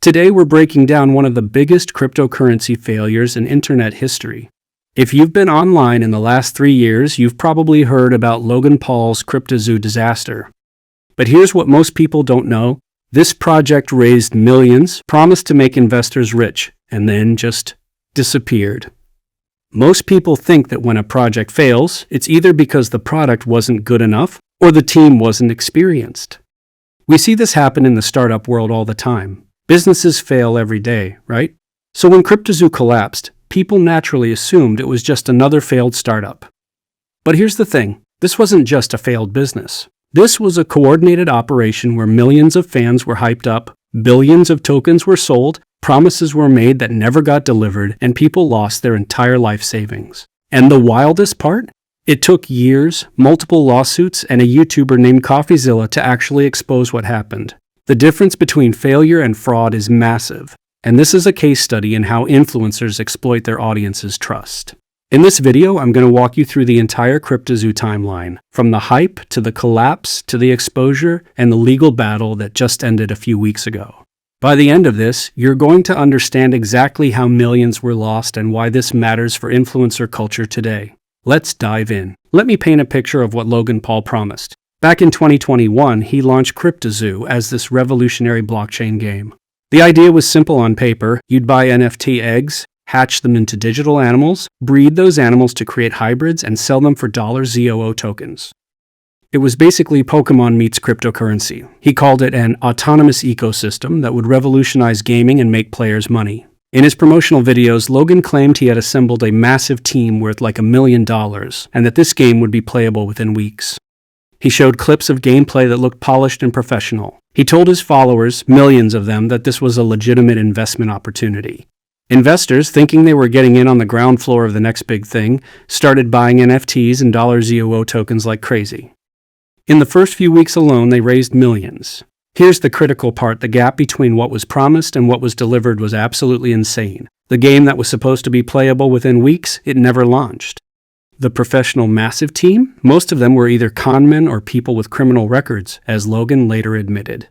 Today we're breaking down one of the biggest cryptocurrency failures in internet history. If you've been online in the last 3 years, you've probably heard about Logan Paul's cryptozoo disaster. But here's what most people don't know. This project raised millions, promised to make investors rich, and then just disappeared. Most people think that when a project fails, it's either because the product wasn't good enough or the team wasn't experienced. We see this happen in the startup world all the time. Businesses fail every day, right? So when cryptozoo collapsed, people naturally assumed it was just another failed startup. But here's the thing, this wasn't just a failed business. This was a coordinated operation where millions of fans were hyped up, billions of tokens were sold, promises were made that never got delivered, and people lost their entire life savings. And the wildest part? It took years, multiple lawsuits, and a YouTuber named Coffeezilla to actually expose what happened. The difference between failure and fraud is massive, and this is a case study in how influencers exploit their audience's trust. In this video, I'm going to walk you through the entire cryptozoo timeline, from the hype to the collapse to the exposure and the legal battle that just ended a few weeks ago. By the end of this, you're going to understand exactly how millions were lost and why this matters for influencer culture today. Let's dive in. Let me paint a picture of what Logan Paul promised. Back in 2021, he launched cryptozoo as this revolutionary blockchain game. The idea was simple on paper. You'd buy NFT eggs, hatch them into digital animals, breed those animals to create hybrids, and sell them for $ZOO tokens. It was basically Pokemon meets cryptocurrency. He called it an autonomous ecosystem that would revolutionize gaming and make players money. In his promotional videos, Logan claimed he had assembled a massive team worth like $1 million, and that this game would be playable within weeks. He showed clips of gameplay that looked polished and professional. He told his followers, millions of them, that this was a legitimate investment opportunity. Investors, thinking they were getting in on the ground floor of the next big thing, started buying NFTs and $ZOO tokens like crazy. In the first few weeks alone, they raised millions. Here's the critical part. The gap between what was promised and what was delivered was absolutely insane. The game that was supposed to be playable within weeks, it never launched. The professional massive team? Most of them were either conmen or people with criminal records, as Logan later admitted.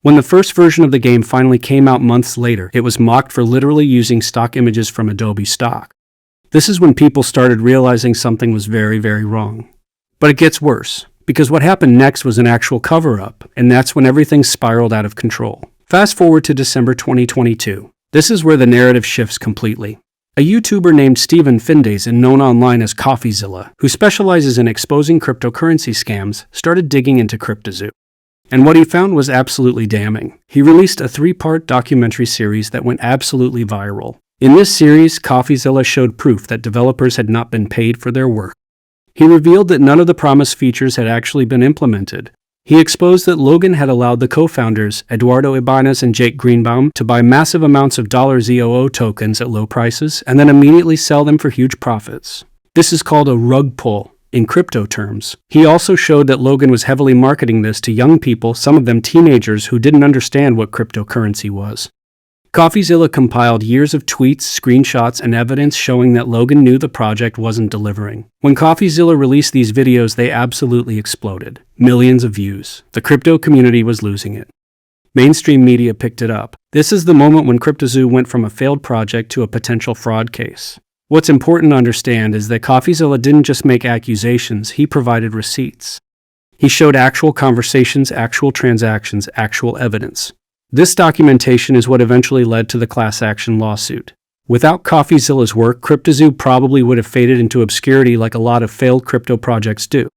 When the first version of the game finally came out months later, it was mocked for literally using stock images from Adobe Stock. This is when people started realizing something was very, very wrong. But it gets worse, because what happened next was an actual cover-up, and that's when everything spiraled out of control. Fast forward to December 2022. This is where the narrative shifts completely. A YouTuber named Steven Findays, and known online as Coffeezilla, who specializes in exposing cryptocurrency scams, started digging into cryptozoo. And what he found was absolutely damning. He released a 3-part documentary series that went absolutely viral. In this series, Coffeezilla showed proof that developers had not been paid for their work. He revealed that none of the promised features had actually been implemented. He exposed that Logan had allowed the co-founders, Eduardo Ibanez and Jake Greenbaum, to buy massive amounts of $ZOO tokens at low prices and then immediately sell them for huge profits. This is called a rug pull in crypto terms. He also showed that Logan was heavily marketing this to young people, some of them teenagers who didn't understand what cryptocurrency was. Coffeezilla compiled years of tweets, screenshots, and evidence showing that Logan knew the project wasn't delivering. When Coffeezilla released these videos, they absolutely exploded. Millions of views. The crypto community was losing it. Mainstream media picked it up. This is the moment when cryptozoo went from a failed project to a potential fraud case. What's important to understand is that Coffeezilla didn't just make accusations, he provided receipts. He showed actual conversations, actual transactions, actual evidence. This documentation is what eventually led to the class action lawsuit. Without Coffeezilla's work, cryptozoo probably would have faded into obscurity like a lot of failed crypto projects do.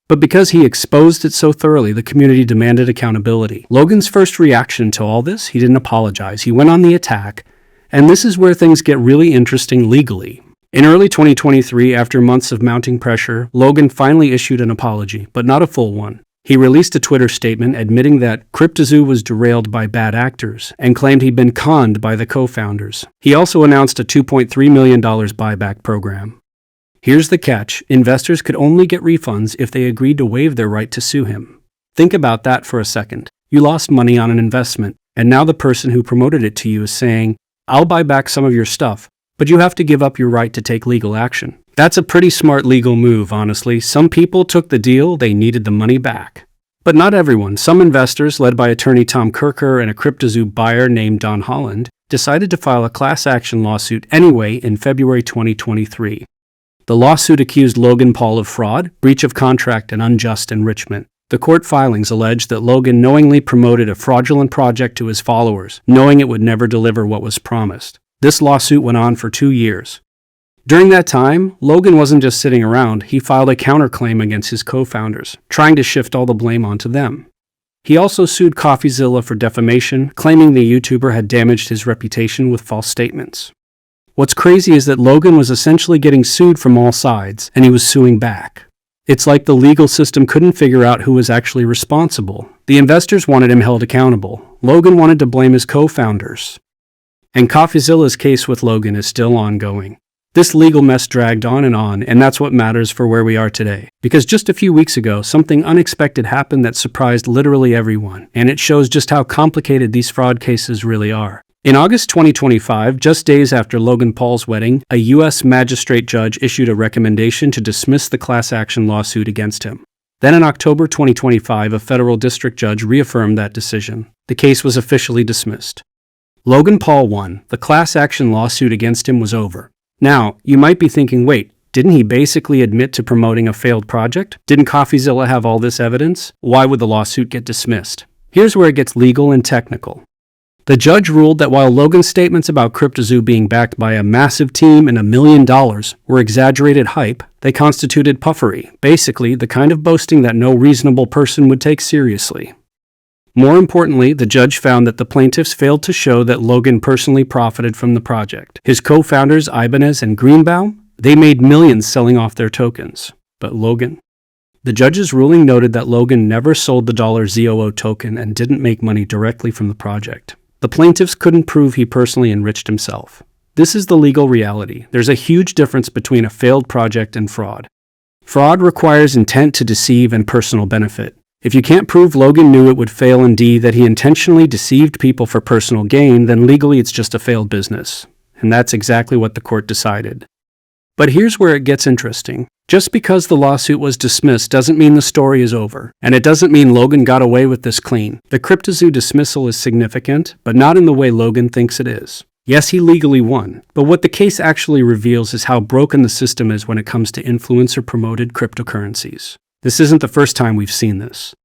But because he exposed it so thoroughly, the community demanded accountability. Logan's first reaction to all this, he didn't apologize. He went on the attack, and this is where things get really interesting legally. In early 2023, after months of mounting pressure, Logan finally issued an apology, but not a full one. He released a Twitter statement admitting that cryptozoo was derailed by bad actors and claimed he'd been conned by the co-founders. He also announced a $2.3 million buyback program. Here's the catch: investors could only get refunds if they agreed to waive their right to sue him. Think about that for a second. You lost money on an investment, and now the person who promoted it to you is saying, "I'll buy back some of your stuff, but you have to give up your right to take legal action." That's a pretty smart legal move, honestly. Some people took the deal, they needed the money back. But not everyone. Some investors, led by attorney Tom Kirker and a cryptozoo buyer named Don Holland, decided to file a class action lawsuit anyway in February 2023. The lawsuit accused Logan Paul of fraud, breach of contract, and unjust enrichment. The court filings alleged that Logan knowingly promoted a fraudulent project to his followers, knowing it would never deliver what was promised. This lawsuit went on for 2 years. During that time, Logan wasn't just sitting around, he filed a counterclaim against his co-founders, trying to shift all the blame onto them. He also sued Coffeezilla for defamation, claiming the YouTuber had damaged his reputation with false statements. What's crazy is that Logan was essentially getting sued from all sides, and he was suing back. It's like the legal system couldn't figure out who was actually responsible. The investors wanted him held accountable. Logan wanted to blame his co-founders. And Coffeezilla's case with Logan is still ongoing. This legal mess dragged on, and that's what matters for where we are today. Because just a few weeks ago, something unexpected happened that surprised literally everyone, and it shows just how complicated these fraud cases really are. In August 2025, just days after Logan Paul's wedding, a U.S. magistrate judge issued a recommendation to dismiss the class action lawsuit against him. Then in October 2025, a federal district judge reaffirmed that decision. The case was officially dismissed. Logan Paul won. The class action lawsuit against him was over. Now, you might be thinking, wait, didn't he basically admit to promoting a failed project? Didn't Coffeezilla have all this evidence? Why would the lawsuit get dismissed? Here's where it gets legal and technical. The judge ruled that while Logan's statements about cryptozoo being backed by a massive team and $1 million were exaggerated hype, they constituted puffery, basically the kind of boasting that no reasonable person would take seriously. More importantly, the judge found that the plaintiffs failed to show that Logan personally profited from the project. His co-founders, Ibanez and Greenbaum, they made millions selling off their tokens. But Logan? The judge's ruling noted that Logan never sold the $ZOO token and didn't make money directly from the project. The plaintiffs couldn't prove he personally enriched himself. This is the legal reality. There's a huge difference between a failed project and fraud. Fraud requires intent to deceive and personal benefit. If you can't prove Logan knew it would fail and that he intentionally deceived people for personal gain, then legally it's just a failed business. And that's exactly what the court decided. But here's where it gets interesting. Just because the lawsuit was dismissed doesn't mean the story is over. And it doesn't mean Logan got away with this clean. The cryptozoo dismissal is significant, but not in the way Logan thinks it is. Yes, he legally won, but what the case actually reveals is how broken the system is when it comes to influencer-promoted cryptocurrencies. This isn't the first time we've seen this.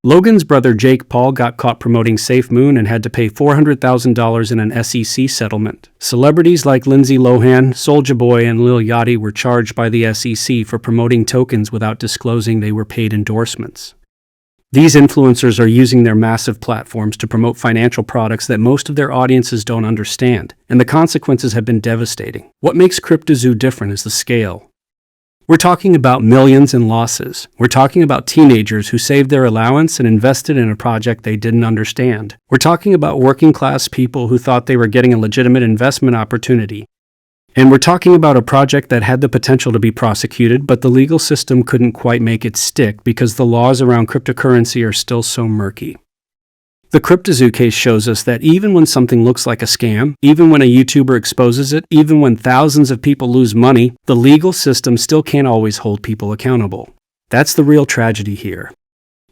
Logan's brother Jake Paul got caught promoting SafeMoon and had to pay $400,000 in an SEC settlement. Celebrities like Lindsay Lohan, Soulja Boy, and Lil Yachty were charged by the SEC for promoting tokens without disclosing they were paid endorsements. These influencers are using their massive platforms to promote financial products that most of their audiences don't understand, and the consequences have been devastating. What makes cryptozoo different is the scale. We're talking about millions in losses. We're talking about teenagers who saved their allowance and invested in a project they didn't understand. We're talking about working-class people who thought they were getting a legitimate investment opportunity. And we're talking about a project that had the potential to be prosecuted, but the legal system couldn't quite make it stick because the laws around cryptocurrency are still so murky. The cryptozoo case shows us that even when something looks like a scam, even when a YouTuber exposes it, even when thousands of people lose money, the legal system still can't always hold people accountable. That's the real tragedy here.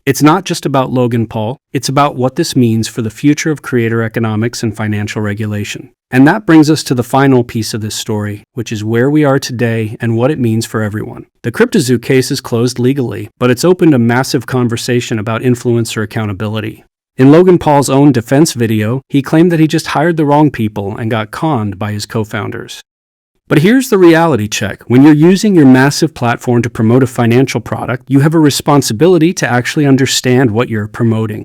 It's not just about Logan Paul, it's about what this means for the future of creator economics and financial regulation. And that brings us to the final piece of this story, which is where we are today and what it means for everyone. The cryptozoo case is closed legally, but it's opened a massive conversation about influencer accountability. In Logan Paul's own defense video, he claimed that he just hired the wrong people and got conned by his co-founders. But here's the reality check. When you're using your massive platform to promote a financial product, you have a responsibility to actually understand what you're promoting.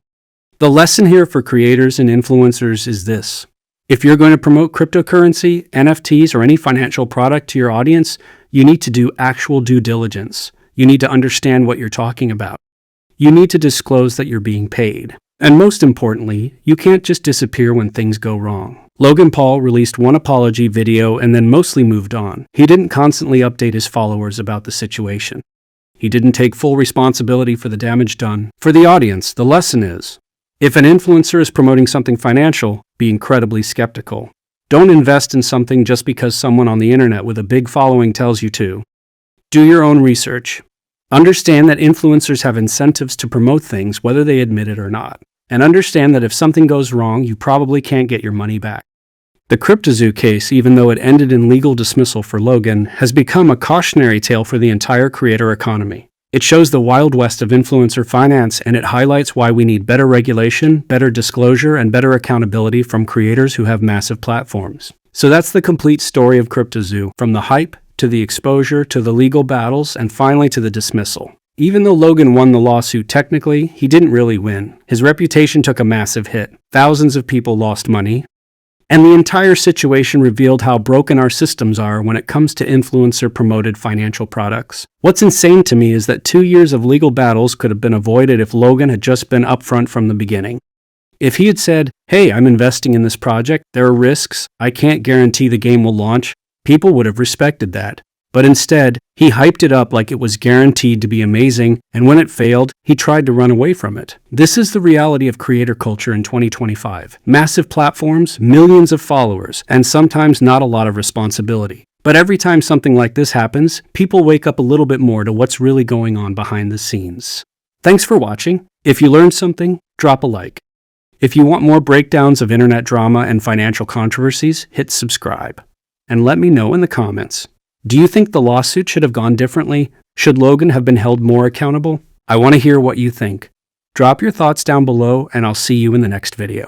The lesson here for creators and influencers is this. If you're going to promote cryptocurrency, NFTs, or any financial product to your audience, you need to do actual due diligence. You need to understand what you're talking about. You need to disclose that you're being paid. And most importantly, you can't just disappear when things go wrong. Logan Paul released one apology video and then mostly moved on. He didn't constantly update his followers about the situation. He didn't take full responsibility for the damage done. For the audience, the lesson is, if an influencer is promoting something financial, be incredibly skeptical. Don't invest in something just because someone on the internet with a big following tells you to. Do your own research. Understand that influencers have incentives to promote things whether they admit it or not. And understand that if something goes wrong, you probably can't get your money back. The cryptozoo case, even though it ended in legal dismissal for Logan, has become a cautionary tale for the entire creator economy. It shows the wild west of influencer finance, and it highlights why we need better regulation, better disclosure, and better accountability from creators who have massive platforms. So that's the complete story of cryptozoo, from the hype, to the exposure, to the legal battles, and finally to the dismissal. Even though Logan won the lawsuit technically, he didn't really win. His reputation took a massive hit. Thousands of people lost money. And the entire situation revealed how broken our systems are when it comes to influencer-promoted financial products. What's insane to me is that 2 years of legal battles could have been avoided if Logan had just been upfront from the beginning. If he had said, "Hey, I'm investing in this project, there are risks, I can't guarantee the game will launch," people would have respected that. But instead, he hyped it up like it was guaranteed to be amazing, and when it failed, he tried to run away from it. This is the reality of creator culture in 2025. Massive platforms, millions of followers, and sometimes not a lot of responsibility. But every time something like this happens, people wake up a little bit more to what's really going on behind the scenes. Thanks for watching. If you learned something, drop a like. If you want more breakdowns of internet drama and financial controversies, hit subscribe. And let me know in the comments. Do you think the lawsuit should have gone differently? Should Logan have been held more accountable? I want to hear what you think. Drop your thoughts down below, and I'll see you in the next video.